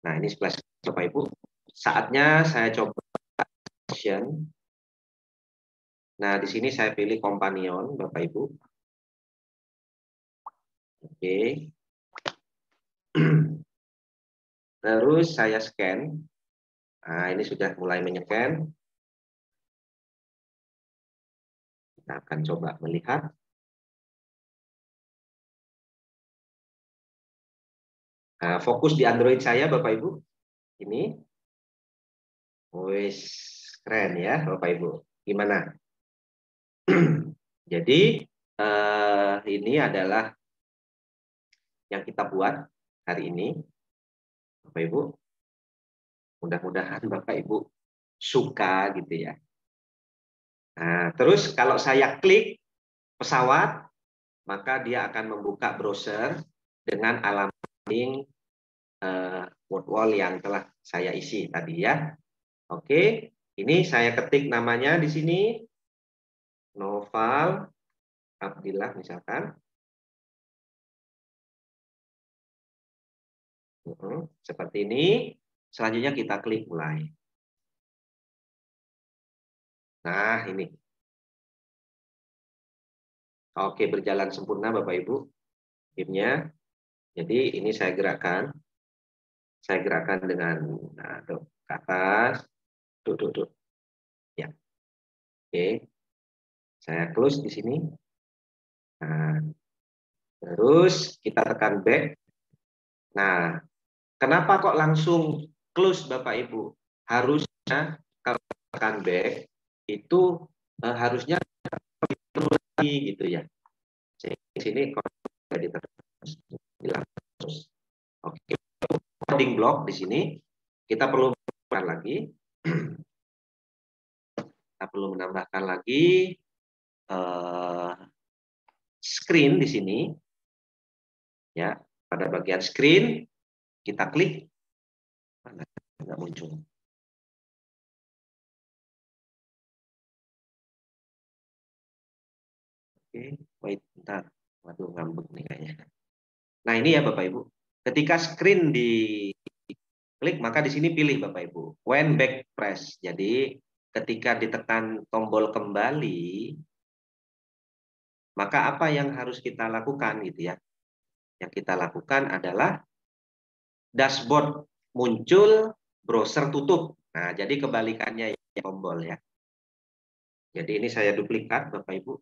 Nah, ini splash screen Bapak Ibu. Saatnya saya coba action. Nah, di sini saya pilih companion Bapak Ibu. Oke. Terus saya scan. Nah, ini sudah mulai menycan. Kita akan coba melihat. Nah, fokus di Android saya, Bapak Ibu. Ini. Wis, keren ya, Bapak Ibu. Gimana? Jadi, ini adalah yang kita buat hari ini, Bapak Ibu. Mudah-mudahan Bapak Ibu suka gitu ya. Nah, terus kalau saya klik pesawat, maka dia akan membuka browser dengan alamat link word wall yang telah saya isi tadi ya. Oke, ini saya ketik namanya di sini, Noval Abdillah misalkan. Seperti ini. Selanjutnya kita klik mulai. Nah, ini. Oke, berjalan sempurna Bapak Ibu. Gamenya. Jadi ini saya gerakkan. Saya gerakkan dengan ke atas. Tuh. Ya. Oke. Saya close di sini. Nah, terus kita tekan back. Nah, kenapa kok langsung close Bapak Ibu? Harusnya kalau tekan back itu harusnya lagi gitu ya. Di sini jadi terus. Oke, coding block di sini kita perlu menambahkan lagi. Kita perlu menambahkan lagi screen di sini. Ya, pada bagian screen kita klik, nggak muncul. Oke, wait, bentar. Waduh, ngambek nih kayaknya. Nah, ini ya Bapak Ibu. Ketika screen diklik, maka di sini pilih Bapak Ibu. When back press. Jadi, ketika ditekan tombol kembali, maka apa yang harus kita lakukan gitu ya? Yang kita lakukan adalah dashboard muncul, browser tutup. Nah, jadi kebalikannya ya tombol ya. Jadi ini saya duplikat Bapak Ibu.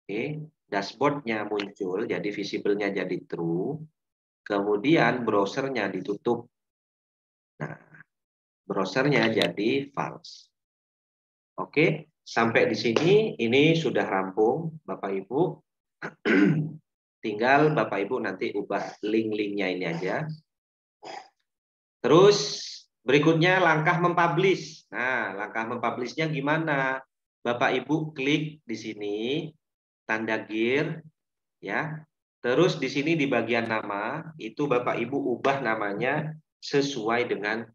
Oke, dashboardnya muncul, jadi visible-nya jadi true. Kemudian browsernya ditutup. Nah, browsernya jadi false. Oke, sampai di sini ini sudah rampung Bapak Ibu. Tinggal Bapak Ibu nanti ubah link-linknya ini aja. Terus berikutnya langkah mempublish. Nah, langkah mempublishnya gimana? Bapak Ibu klik di sini tanda gear ya. Terus di sini di bagian nama itu Bapak Ibu ubah namanya sesuai dengan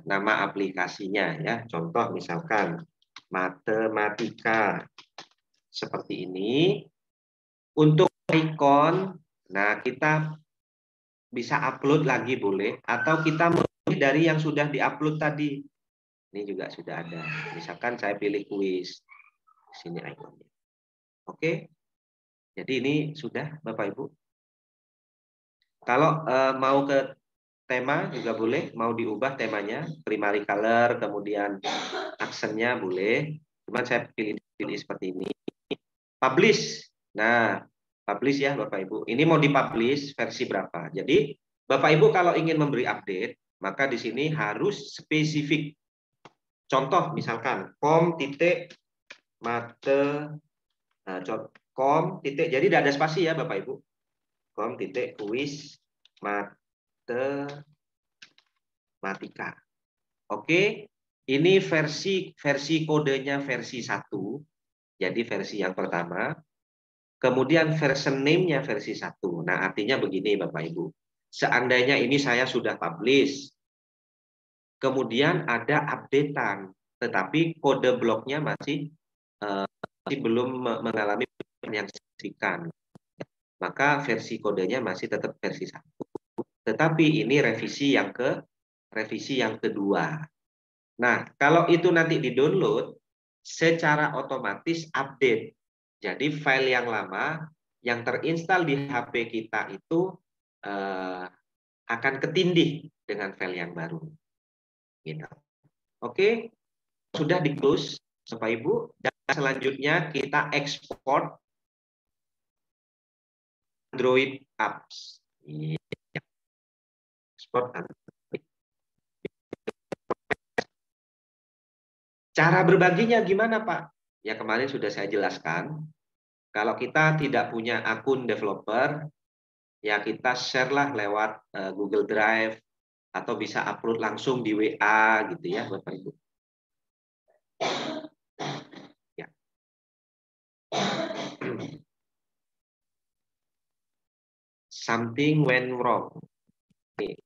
nama aplikasinya ya. Contoh misalkan matematika seperti ini. Untuk icon, nah kita bisa upload lagi boleh atau kita memilih dari yang sudah diupload tadi. Ini juga sudah ada. Misalkan saya pilih kuis. Sini iconnya. Oke. Jadi ini sudah Bapak Ibu. Kalau mau ke tema juga boleh, mau diubah temanya, primary color, kemudian aksennya boleh. Cuman saya pilih seperti ini. Publish. Nah, publish ya Bapak Ibu. Ini mau dipublish versi berapa? Jadi Bapak Ibu kalau ingin memberi update, maka di sini harus spesifik. Contoh misalkan jadi tidak ada spasi ya Bapak Ibu. Kuis matematika. Oke, ini versi kodenya versi 1. Jadi versi yang pertama. Kemudian version name-nya versi 1. Nah, artinya begini Bapak Ibu. Seandainya ini saya sudah publish, kemudian ada updatean, tetapi kode bloknya masih belum mengalami yang signifikan. Maka versi kodenya masih tetap versi 1. Tetapi ini revisi yang kedua. Nah, kalau itu nanti di-download, secara otomatis update. Jadi file yang lama yang terinstal di HP kita itu akan ketindih dengan file yang baru. Gitu. Oke, sudah di-close Bapak Ibu. Dan selanjutnya kita ekspor Android apps. Ekspor Android. Cara berbaginya gimana Pak? Ya kemarin sudah saya jelaskan. Kalau kita tidak punya akun developer, ya kita share lah lewat Google Drive atau bisa upload langsung di WA gitu ya Bapak Ibu. Ya. Something went wrong. Oke.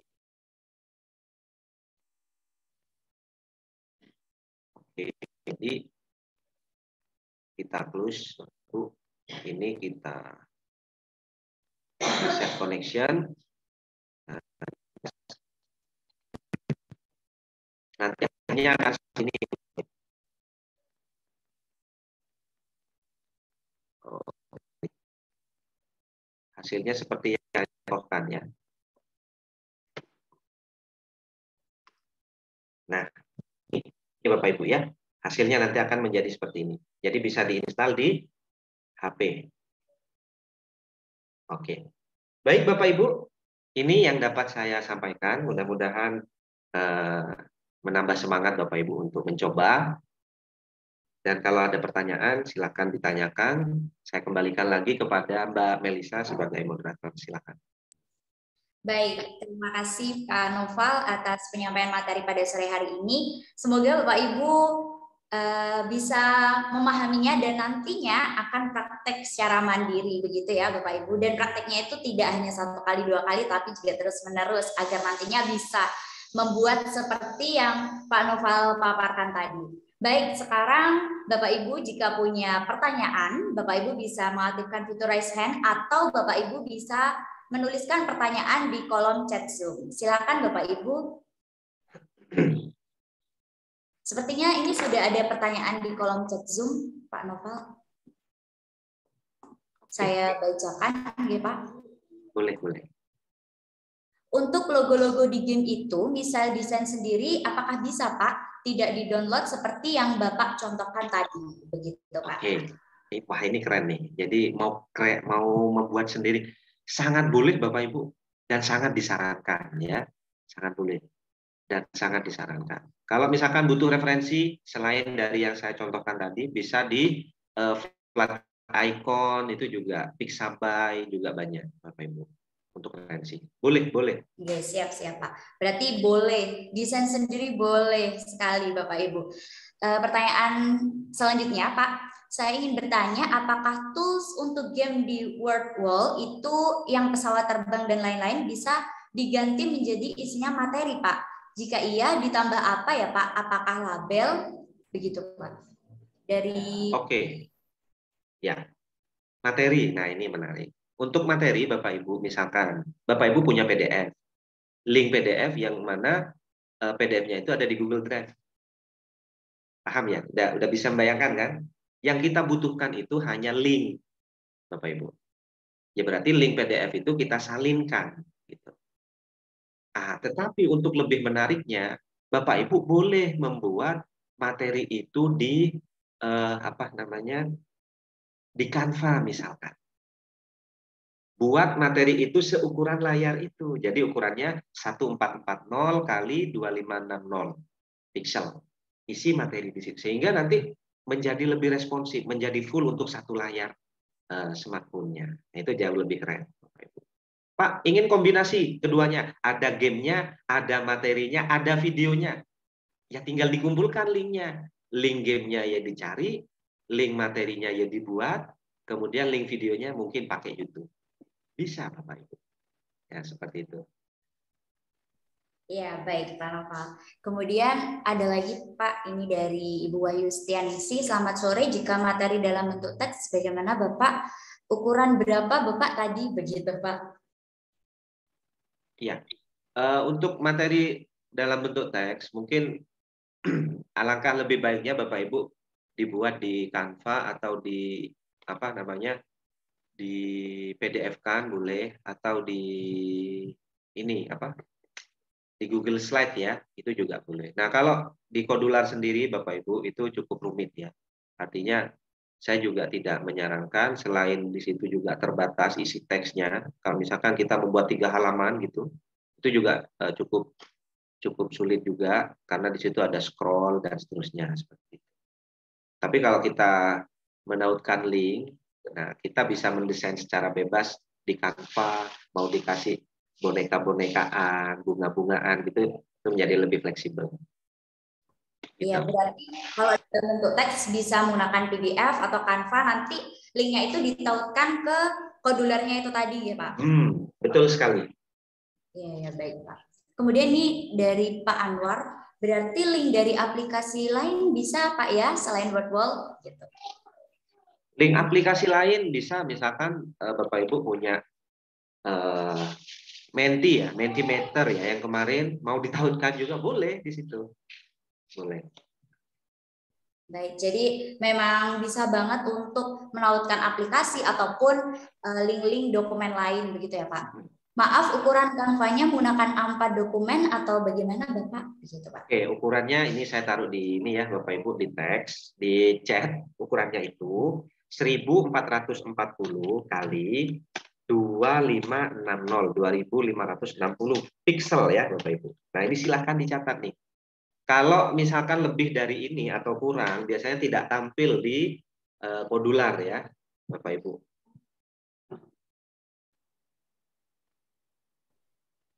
Oke, jadi kita close. Ini kita set connection. Nanti ini akan ini. Hasilnya seperti yang saya contohkan ya. Nah, ini Bapak Ibu ya. Hasilnya nanti akan menjadi seperti ini. Jadi bisa diinstal di HP. Oke. Baik Bapak Ibu, ini yang dapat saya sampaikan. Mudah-mudahan menambah semangat Bapak Ibu untuk mencoba. Dan kalau ada pertanyaan, silakan ditanyakan. Saya kembalikan lagi kepada Mbak Melisa sebagai moderator. Silakan. Baik, terima kasih Pak Noval atas penyampaian materi pada sore hari ini. Semoga Bapak Ibu bisa memahaminya dan nantinya akan praktek secara mandiri begitu ya Bapak Ibu. Dan prakteknya itu tidak hanya 1 kali 2 kali tapi juga terus-menerus agar nantinya bisa membuat seperti yang Pak Noval paparkan tadi. Baik, sekarang Bapak Ibu jika punya pertanyaan, Bapak Ibu bisa mengaktifkan fitur raise hand atau Bapak Ibu bisa menuliskan pertanyaan di kolom chat Zoom. Silakan Bapak Ibu. Sepertinya ini sudah ada pertanyaan di kolom chat Zoom, Pak Noval. Saya bacakan, ya Pak. Boleh, boleh. Untuk logo-logo di game itu, misal desain sendiri, apakah bisa Pak? Tidak di-download seperti yang Bapak contohkan tadi, begitu Pak? Oke. Wah ini keren nih. Jadi mau membuat sendiri sangat boleh Bapak Ibu dan sangat disarankan ya, sangat boleh dan sangat disarankan. Kalau misalkan butuh referensi selain dari yang saya contohkan tadi, bisa di flat icon itu juga, Pixabay juga banyak Bapak Ibu untuk referensi. Boleh, boleh. Iya, siap Pak. Berarti boleh, desain sendiri boleh sekali Bapak Ibu. Pertanyaan selanjutnya Pak, saya ingin bertanya apakah tools untuk game di World Wall itu yang pesawat terbang dan lain-lain bisa diganti menjadi isinya materi Pak? Jika iya, ditambah apa ya Pak? Apakah label? Begitu Pak. Dari Oke. Ya. Materi. Nah, ini menarik. Untuk materi Bapak Ibu, misalkan Bapak Ibu punya PDF. Link PDF yang mana PDF-nya itu ada di Google Drive. Paham ya? Udah bisa membayangkan kan? Yang kita butuhkan itu hanya link, Bapak Ibu. Ya berarti link PDF itu kita salinkan gitu. Tetapi untuk lebih menariknya, Bapak Ibu boleh membuat materi itu di di Canva misalkan. Buat materi itu seukuran layar itu. Jadi ukurannya 1440 kali 2560 pixel. Isi materi di situ. Sehingga nanti menjadi lebih responsif, menjadi full untuk satu layar smartphone-nya. Itu jauh lebih keren. Pak, ingin kombinasi keduanya. Ada gamenya, ada materinya, ada videonya. Ya tinggal dikumpulkan linknya. Link gamenya ya dicari, link materinya ya dibuat, kemudian link videonya mungkin pakai YouTube. Bisa Bapak Ibu. Ya seperti itu. Ya, baik Pak Noval. Kemudian ada lagi Pak, ini dari Ibu Wahyu Setianingsih. Selamat sore, jika materi dalam bentuk teks, bagaimana Bapak? Ukuran berapa Bapak tadi? Begitu Pak. Ya, untuk materi dalam bentuk teks, mungkin alangkah lebih baiknya Bapak Ibu dibuat di Canva atau di di PDF kan boleh, atau di di Google Slide ya, itu juga boleh. Nah, kalau di Kodular sendiri Bapak Ibu itu cukup rumit ya. Artinya saya juga tidak menyarankan, selain di situ juga terbatas isi teksnya. Kalau misalkan kita membuat 3 halaman gitu, itu juga cukup sulit juga karena di situ ada scroll dan seterusnya seperti itu. Tapi kalau kita menautkan link, nah kita bisa mendesain secara bebas di Canva, mau dikasih boneka-bonekaan, bunga-bungaan gitu, itu menjadi lebih fleksibel. Iya, Gitu. berarti kalau dalam bentuk teks bisa menggunakan PDF atau Canva, nanti linknya itu ditautkan ke kodularnya itu tadi ya Pak? Betul sekali. Iya, ya, baik Pak. Kemudian nih dari Pak Anwar, berarti link dari aplikasi lain bisa Pak ya, selain WordWall gitu. Link aplikasi lain bisa, misalkan Bapak Ibu punya Menti ya, Mentimeter ya, yang kemarin mau ditautkan juga boleh di situ. Boleh. Baik, jadi memang bisa banget untuk menautkan aplikasi ataupun link-link dokumen lain begitu ya Pak. Maaf, ukuran Canva-nya menggunakan A4 dokumen atau bagaimana Bapak? Begitu Pak. Oke, ukurannya ini saya taruh di ini ya Bapak Ibu, di teks, di chat. Ukurannya itu 1440 kali 2560 pixel ya Bapak Ibu. Nah, ini silahkan dicatat nih. Kalau misalkan lebih dari ini atau kurang, biasanya tidak tampil di modular ya, Bapak Ibu.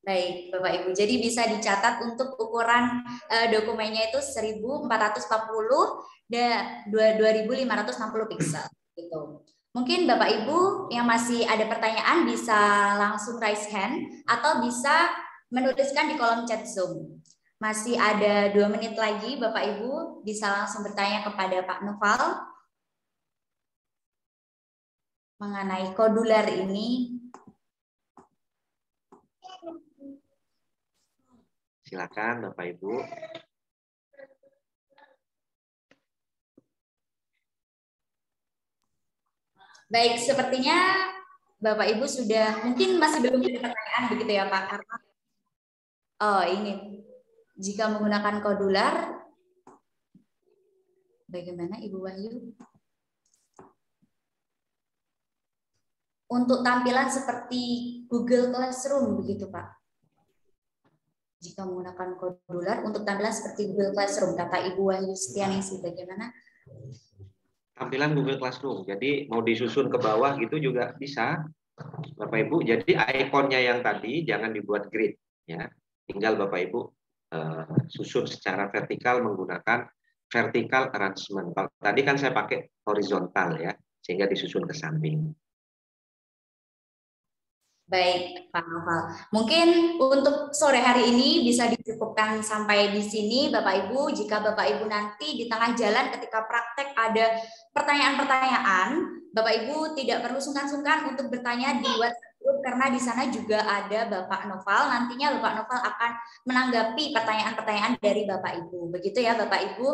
Baik, Bapak Ibu. Jadi bisa dicatat untuk ukuran dokumennya itu 1440 dan 2560 pixel gitu. Mungkin Bapak Ibu yang masih ada pertanyaan bisa langsung raise hand atau bisa menuliskan di kolom chat Zoom. Masih ada 2 menit lagi, Bapak Ibu bisa langsung bertanya kepada Pak Noval mengenai kodular ini. Silakan Bapak Ibu. Baik, sepertinya Bapak Ibu sudah mungkin masih belum ada pertanyaan begitu ya Pak, karena ini jika menggunakan kodular, bagaimana Ibu Wahyu? Untuk tampilan seperti Google Classroom begitu Pak. Jika menggunakan kodular untuk tampilan seperti Google Classroom, kata Ibu Wahyu Setianingsih, bagaimana? Tampilan Google Classroom, jadi mau disusun ke bawah gitu juga bisa, Bapak Ibu. Jadi ikonnya yang tadi jangan dibuat grid, ya. Tinggal Bapak Ibu susun secara vertikal menggunakan vertical arrangement. Tadi kan saya pakai horizontal ya, sehingga disusun ke samping. Baik, Pak Noval. Mungkin untuk sore hari ini bisa dicukupkan sampai di sini, Bapak Ibu. Jika Bapak Ibu nanti di tengah jalan ketika praktek ada pertanyaan-pertanyaan, Bapak Ibu tidak perlu sungkan-sungkan untuk bertanya di WhatsApp group karena di sana juga ada Bapak Noval. Nantinya Bapak Noval akan menanggapi pertanyaan-pertanyaan dari Bapak Ibu. Begitu ya, Bapak Ibu.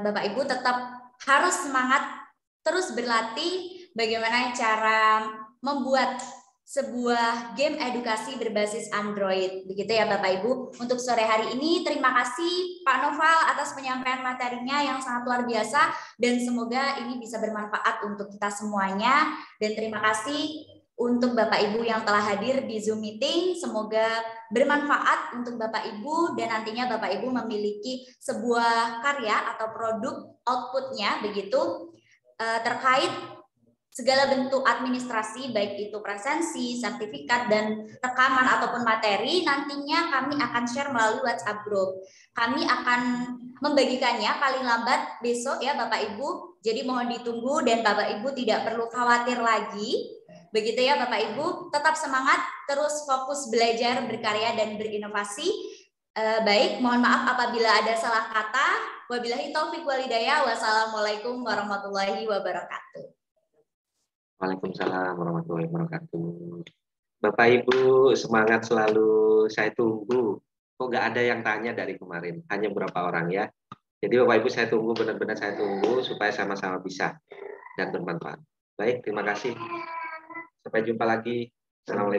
Bapak Ibu tetap harus semangat terus berlatih bagaimana cara membuat sebuah game edukasi berbasis Android. Begitu ya Bapak Ibu. Untuk sore hari ini terima kasih Pak Noval atas penyampaian materinya yang sangat luar biasa dan semoga ini bisa bermanfaat untuk kita semuanya. Dan terima kasih untuk Bapak Ibu yang telah hadir di Zoom meeting. Semoga bermanfaat untuk Bapak Ibu dan nantinya Bapak Ibu memiliki sebuah karya atau produk outputnya begitu terkait segala bentuk administrasi, baik itu presensi, sertifikat, dan rekaman ataupun materi, nantinya kami akan share melalui WhatsApp group. Kami akan membagikannya paling lambat besok ya Bapak Ibu, jadi mohon ditunggu dan Bapak Ibu tidak perlu khawatir lagi. Begitu ya Bapak Ibu, tetap semangat, terus fokus belajar, berkarya, dan berinovasi. Baik, mohon maaf apabila ada salah kata. Wabillahi taufik walhidayah. Wassalamualaikum warahmatullahi wabarakatuh. Waalaikumsalam warahmatullahi wabarakatuh. Bapak Ibu semangat selalu, saya tunggu. Kok nggak ada yang tanya dari kemarin, hanya beberapa orang ya. Jadi Bapak Ibu saya tunggu, benar-benar saya tunggu supaya sama-sama bisa dan bermanfaat. Baik, terima kasih. Sampai jumpa lagi. Assalamualaikum.